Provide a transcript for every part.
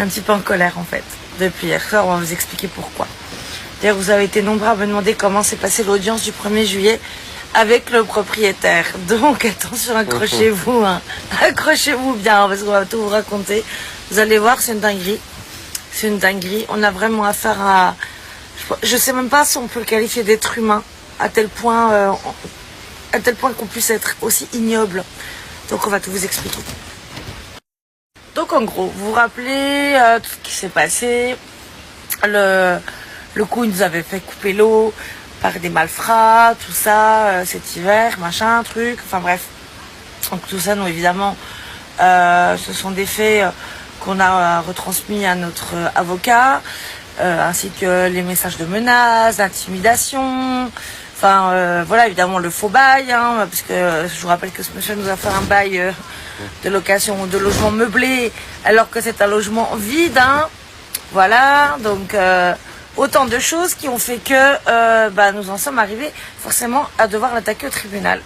un petit peu en colère en fait. Depuis hier soir, on va vous expliquer pourquoi. D'ailleurs, vous avez été nombreux à me demander comment s'est passée l'audience du 1er juillet avec le propriétaire. Donc attention, accrochez-vous, hein. Accrochez-vous bien, parce qu'on va tout vous raconter. Vous allez voir, c'est une dinguerie. C'est une dinguerie. On a vraiment affaire à... Je sais même pas si on peut le qualifier d'être humain, à tel point qu'on puisse être aussi ignoble. Donc on va tout vous expliquer. Donc en gros, vous vous rappelez tout ce qui s'est passé. Le coup, il nous avait fait couper l'eau par des malfrats, tout ça, cet hiver, machin, truc, enfin bref. Donc tout ça, nous évidemment, ce sont des faits qu'on a retransmis à notre avocat, ainsi que les messages de menaces, d'intimidation, enfin voilà, évidemment le faux bail, hein, parce que je vous rappelle que ce monsieur nous a fait un bail de location de logement meublé, alors que c'est un logement vide, hein, voilà, donc... autant de choses qui ont fait que nous en sommes arrivés forcément à devoir l'attaquer au tribunal.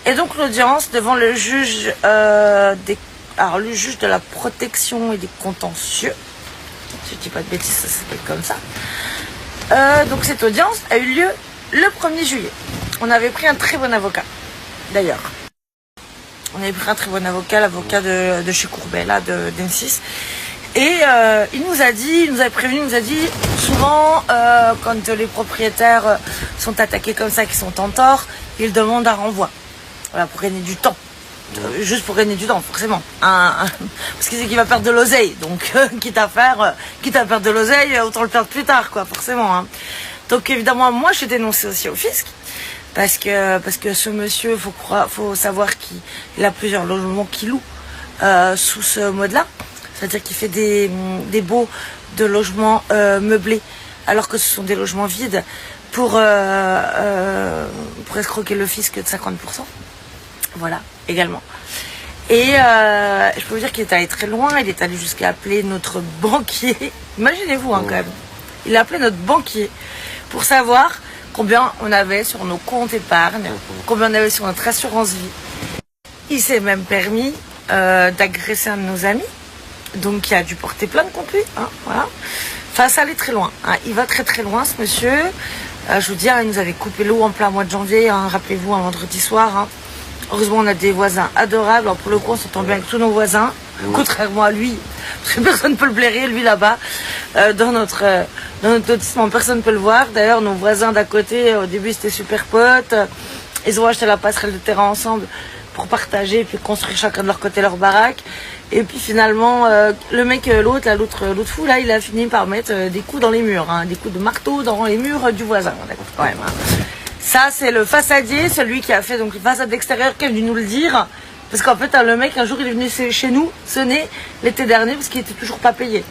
Et donc l'audience devant le juge, le juge de la protection et des contentieux, si je ne dis pas de bêtises, ça s'appelle comme ça. Donc cette audience a eu lieu le 1er juillet. On avait pris un très bon avocat, d'ailleurs. On avait pris un très bon avocat, l'avocat de chez Courbet, là, d'M6. Et il nous avait prévenu, il nous a dit souvent quand les propriétaires sont attaqués comme ça, qui sont en tort, ils demandent un renvoi. Voilà, pour gagner du temps. Juste pour gagner du temps, forcément. Parce qu'il sait qu'il va perdre de l'oseille. Donc quitte à perdre de l'oseille, autant le perdre plus tard, quoi, forcément. Hein. Donc évidemment, moi je suis dénoncée aussi au fisc. Parce que ce monsieur, faut savoir qu'il a plusieurs logements qu'il loue sous ce mode-là. C'est-à-dire qu'il fait des baux de logements meublés, alors que ce sont des logements vides, pour escroquer le fisc de 50%. Voilà, également. Et je peux vous dire qu'il est allé très loin, il est allé jusqu'à appeler notre banquier. Imaginez-vous, hein, quand même. Il a appelé notre banquier pour savoir combien on avait sur nos comptes épargne, combien on avait sur notre assurance vie. Il s'est même permis d'agresser un de nos amis. Donc il a dû porter plainte contre lui, hein, voilà. Enfin, ça allait très loin, hein. Il va très très loin, ce monsieur. Je vous dis, hein, il nous avait coupé l'eau en plein mois de janvier, hein, rappelez-vous, un vendredi soir. Hein. Heureusement, on a des voisins adorables. Alors, pour le coup, on s'entend bien avec tous nos voisins, contrairement à lui, parce que personne ne peut le blairer, lui là-bas, dans notre lotissement, personne ne peut le voir. D'ailleurs, nos voisins d'à côté, au début, c'était super potes. Ils ont acheté la passerelle de terrain ensemble pour partager et puis construire chacun de leur côté leur baraque. Et puis finalement, le mec, l'autre fou, là, il a fini par mettre des coups dans les murs, hein, des coups de marteau dans les murs du voisin, quand même. Hein. Ça, c'est le façadier, celui qui a fait donc le façade extérieure, qui est venu nous le dire. Parce qu'en fait, le mec, un jour, il est venu chez nous, sonner l'été dernier, parce qu'il était toujours pas payé.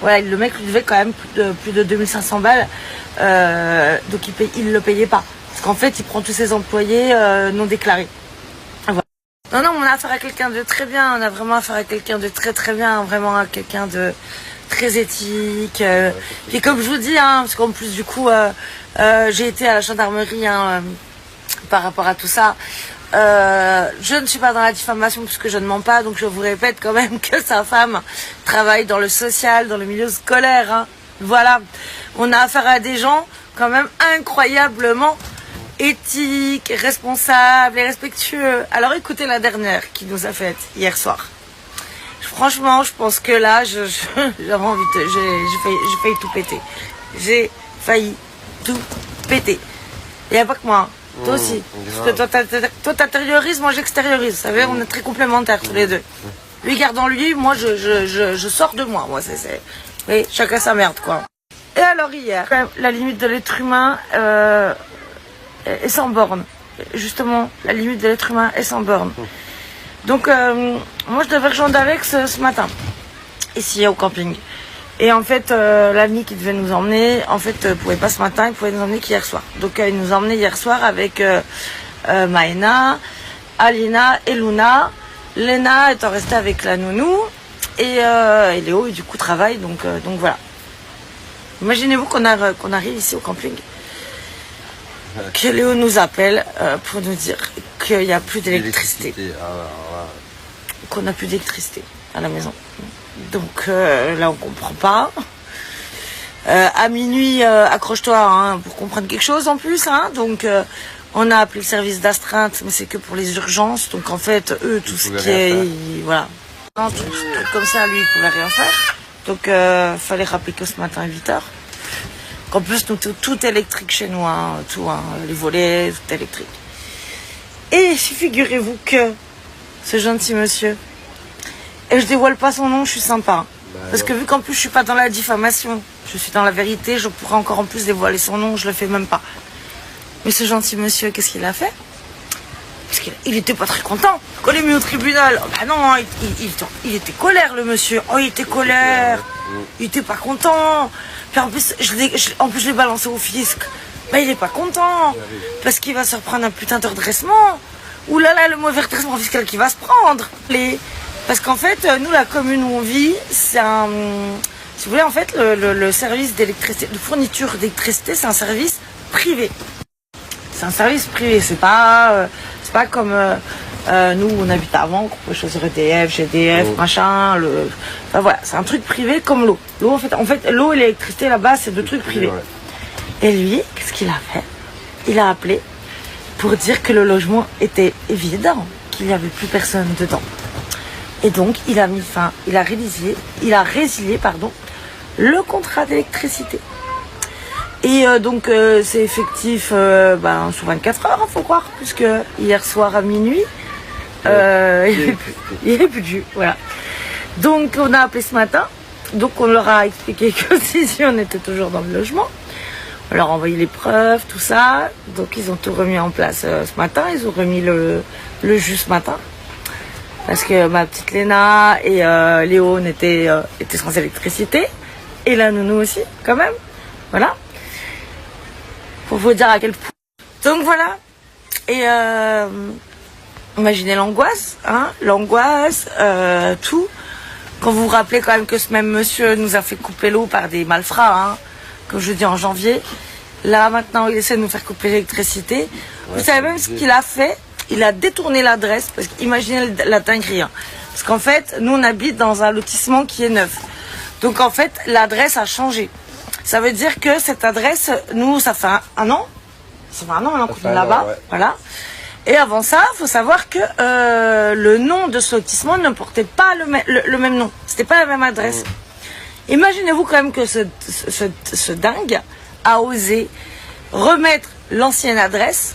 Voilà, le mec lui devait quand même plus de 2500 balles, donc il le payait pas. Parce qu'en fait, il prend tous ses employés non déclarés. Non, on a affaire à quelqu'un de très bien, on a vraiment affaire à quelqu'un de très très bien, vraiment à quelqu'un de très éthique. Et comme je vous dis, hein, parce qu'en plus du coup, j'ai été à la gendarmerie par rapport à tout ça. Je ne suis pas dans la diffamation puisque je ne mens pas, donc je vous répète quand même que sa femme travaille dans le social, dans le milieu scolaire. Hein. Voilà, on a affaire à des gens quand même incroyablement éthique, responsable et respectueux. Alors écoutez la dernière qui nous a faite hier soir. Franchement, je pense que là, j'ai envie de... J'ai failli tout péter. J'ai failli tout péter. Il n'y a pas que moi. Toi aussi. Parce que toi, t'intériorises, moi, j'extériorise. Vous savez, on est très complémentaires tous les deux. Lui garde en lui, moi, je sors de moi. Moi, c'est... Oui, chacun sa merde, quoi. Et alors hier, la limite de l'être humain... est sans borne. Justement, la limite de l'être humain est sans borne. Donc, moi, je devais rejoindre Alex ce matin, ici au camping. Et en fait, l'ami qui devait nous emmener, en fait, pouvait pas ce matin, il pouvait nous emmener qu'hier soir. Donc, il nous a emmenés hier soir avec Maëna, Alina et Luna. Lena étant restée avec la nounou et Léo, du coup, travaille. Donc voilà. Imaginez-vous qu'on arrive ici au camping. Que Léo nous appelle pour nous dire qu'il n'y a plus d'électricité. Qu'on n'a plus d'électricité à la maison. Donc là, on comprend pas. À minuit, accroche-toi hein, pour comprendre quelque chose en plus. Hein, donc, on a appelé le service d'astreinte, mais c'est que pour les urgences. Donc, en fait, eux, tout ce qui est... Voilà. Non, tout comme ça, lui, il pouvait rien faire. Donc, fallait rappeler que ce matin à 8h. En plus, nous, tout électrique chez nous. Hein, tout, hein, les volets, tout électrique. Et figurez-vous que ce gentil monsieur... Et je dévoile pas son nom, je suis sympa. Parce que vu qu'en plus, je suis pas dans la diffamation. Je suis dans la vérité, je pourrais encore en plus dévoiler son nom, je le fais même pas. Mais ce gentil monsieur, qu'est-ce qu'il a fait? Parce qu'il était pas très content. Quand il est mis au tribunal, oh bah non, il était colère le monsieur. Oh, il était colère. Il était pas content. Puis en plus, je l'ai balancé au fisc. Bah il est pas content. Parce qu'il va se reprendre un putain de redressement. Ouh là là, le mauvais redressement fiscal qu'il va se prendre. Parce qu'en fait, nous, la commune où on vit, c'est un... Si vous voulez, en fait, le service d'électricité, de fourniture d'électricité, c'est un service privé. C'est un service privé, c'est pas comme nous, on habite avant, qu'on peut choisir EDF, GDF, machin, enfin voilà, c'est un truc privé comme l'eau. L'eau, en fait, l'eau et l'électricité, là-bas, c'est deux trucs privés. Et lui, qu'est-ce qu'il a fait? Il a appelé pour dire que le logement était vide, qu'il n'y avait plus personne dedans. Et donc, il a résilié, le contrat d'électricité. Et donc, c'est effectif sur 24 heures, faut croire, puisque hier soir à minuit, il n'y avait plus de jus, voilà. Donc, on a appelé ce matin, donc on leur a expliqué que si on était toujours dans le logement, on leur a envoyé les preuves, tout ça, donc ils ont tout remis en place ce matin, ils ont remis le jus ce matin. Parce que ma petite Léna et Léon étaient sans électricité. Et la nounou aussi, quand même. Voilà. Pour vous dire à quel point. Donc voilà. Et imaginez l'angoisse. Hein, l'angoisse, tout. Quand vous vous rappelez quand même que ce même monsieur nous a fait couper l'eau par des malfrats. Hein, comme je dis en janvier. Là maintenant, il essaie de nous faire couper l'électricité. Ouais, vous savez même ce qu'il a fait? Il a détourné l'adresse, parce qu'imaginez la dinguerie. Hein. Parce qu'en fait, nous on habite dans un lotissement qui est neuf. Donc en fait, l'adresse a changé. Ça veut dire que cette adresse, nous, ça fait un an. Ça fait un an maintenant qu'on est là-bas. Ouais. Voilà. Et avant ça, il faut savoir que le nom de ce lotissement ne portait pas le même nom. C'était pas la même adresse. Imaginez-vous quand même que ce dingue a osé remettre l'ancienne adresse.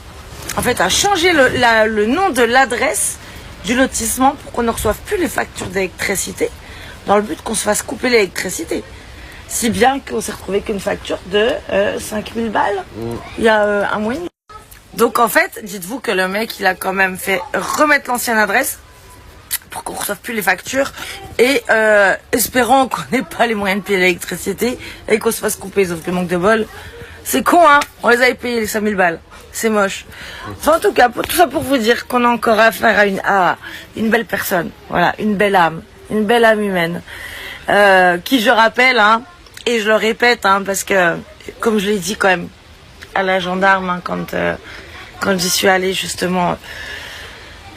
En fait, a changé le nom de l'adresse du lotissement pour qu'on ne reçoive plus les factures d'électricité, dans le but qu'on se fasse couper l'électricité. Si bien qu'on s'est retrouvé qu'une facture de 5000 balles il y a un mois et demi. Donc en fait, dites-vous que le mec, il a quand même fait remettre l'ancienne adresse pour qu'on ne reçoive plus les factures et espérant qu'on n'ait pas les moyens de payer l'électricité et qu'on se fasse couper, sauf que manque de bol. C'est con, hein? On les avait payés les 5000 balles. C'est moche. Enfin, en tout cas, tout ça pour vous dire qu'on a encore affaire à une belle personne. Voilà, une belle âme humaine. Qui, je rappelle, hein, et je le répète, hein, parce que, comme je l'ai dit quand même à la gendarme, hein, quand j'y suis allée, justement,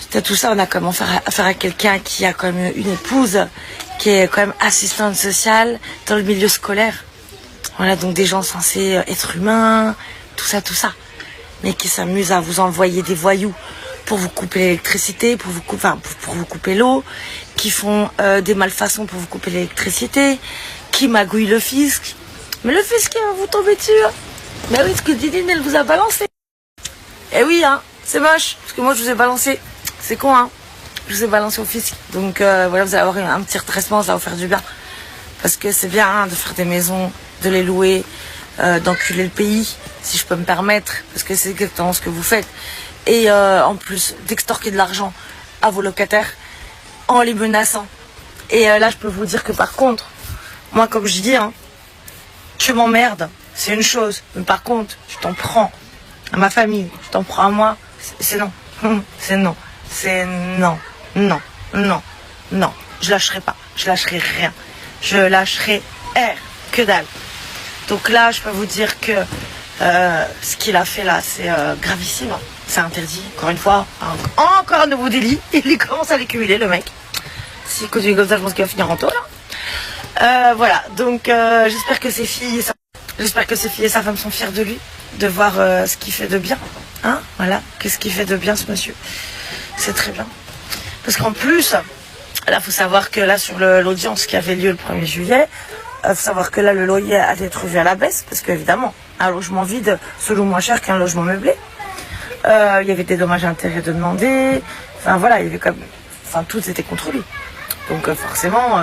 c'était tout ça, on a quand même affaire à quelqu'un qui a quand même une épouse, qui est quand même assistante sociale dans le milieu scolaire. Voilà, donc des gens censés être humains, tout ça. Mais qui s'amusent à vous envoyer des voyous pour vous couper l'électricité, pour vous couper l'eau, qui font des malfaçons pour vous couper l'électricité, qui magouillent le fisc. Mais le fisc, il va vous tomber dessus. Mais oui, ce que Didine, elle vous a balancé. Eh oui, hein, c'est moche, parce que moi, je vous ai balancé. C'est con, hein. Je vous ai balancé au fisc. Donc, voilà, vous allez avoir un petit redressement, ça va vous faire du bien. Parce que c'est bien hein, de faire des maisons, de les louer, d'enculer le pays, si je peux me permettre, parce que c'est exactement ce que vous faites. Et en plus, d'extorquer de l'argent à vos locataires en les menaçant. Et là, je peux vous dire que par contre, moi, comme je dis, hein, tu m'emmerdes, c'est une chose. Mais par contre, tu t'en prends à ma famille, tu t'en prends à moi, c'est non. C'est non. C'est non. Non. Non. Non. Je lâcherai pas. Je lâcherai rien. Je lâcherai que dalle. Donc là, je peux vous dire que ce qu'il a fait là, c'est gravissime. C'est interdit, encore une fois. Encore un nouveau délit. Il commence à l'accumuler, le mec. S'il continue comme ça, je pense qu'il va finir en tôle. Voilà, donc j'espère que j'espère que ses filles et sa femme sont fiers de lui, de voir ce qu'il fait de bien. Hein, voilà, qu'est-ce qu'il fait de bien ce monsieur. C'est très bien. Parce qu'en plus, là, faut savoir que là, sur l'audience qui avait lieu le 1er juillet, faut savoir que là, le loyer a été revu à la baisse, parce qu'évidemment, un logement vide se loue moins cher qu'un logement meublé. Il y avait des dommages à intérêt de demander. Enfin, voilà, il y avait comme... Enfin, tout était contre lui. Donc, forcément...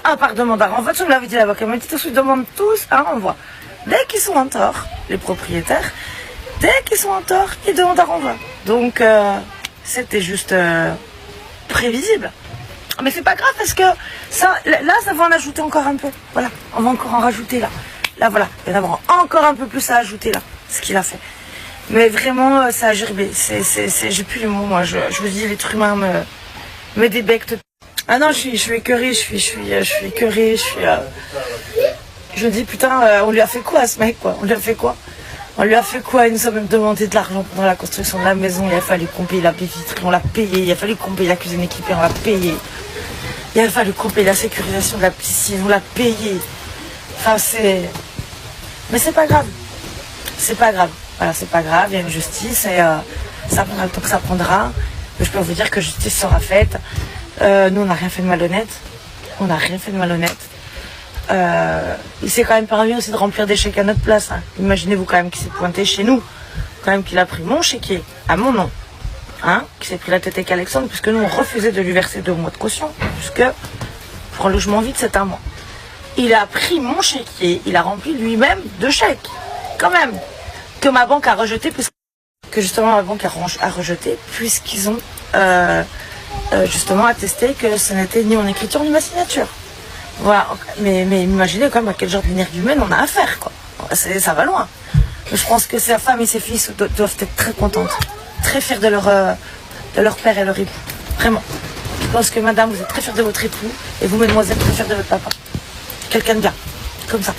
à part demander à renvoi, tu me l'avais dit l'avocat, mais tous ils demandent tous un renvoi. Dès qu'ils sont en tort, les propriétaires, dès qu'ils sont en tort, ils demandent un renvoi. Donc, c'était juste prévisible. Mais c'est pas grave parce que ça, là, ça va en ajouter encore un peu. Voilà, on va encore en rajouter là. Là, voilà, il va y en avoir encore un peu plus à ajouter là, ce qu'il a fait. Mais vraiment, ça a gerbé. J'ai plus les mots, moi. Je vous dis, l'être humain me débecte. Ah non, je suis écœurée, je suis écœurée, je me dis putain, on lui a fait quoi à ce mec, quoi? On lui a fait quoi? On lui a fait quoi? Il nous a même demandé de l'argent pendant la construction de la maison, il a fallu qu'on paye la baie vitrée, on l'a payé, il a fallu qu'on paye la cuisine équipée, on l'a payé. Il a fallu qu'on paye la sécurisation de la piscine, on l'a payé. Enfin c'est... Mais c'est pas grave. C'est pas grave. Voilà, c'est pas grave, il y a une justice et ça prendra le temps que ça prendra. Mais je peux vous dire que justice sera faite. Nous, on n'a rien fait de malhonnête. On n'a rien fait de malhonnête. Il s'est quand même permis aussi de remplir des chèques à notre place. Hein. Imaginez-vous quand même qu'il s'est pointé chez nous. Quand même qu'il a pris mon chéquier à mon nom. Hein, qui s'est pris la tête avec Alexandre, puisque nous, on refusait de lui verser 2 mois de caution. Puisque pour un logement vide, c'est 1 mois. Il a pris mon chéquier. Il a rempli lui-même 2 chèques. Quand même. Que ma banque a rejeté. Que justement, ma banque a rejeté. Puisqu'ils ont... justement attester que ce n'était ni mon écriture ni ma signature. Voilà, mais imaginez quand même à quel genre d'énergumène on a affaire, quoi. Ça va loin. Je pense que sa femme et ses fils doivent être très contentes, très fiers de leur père et leur époux. Vraiment. Je pense que madame, vous êtes très fière de votre époux et vous, mesdemoiselles, très fières de votre papa. Quelqu'un de bien, comme ça.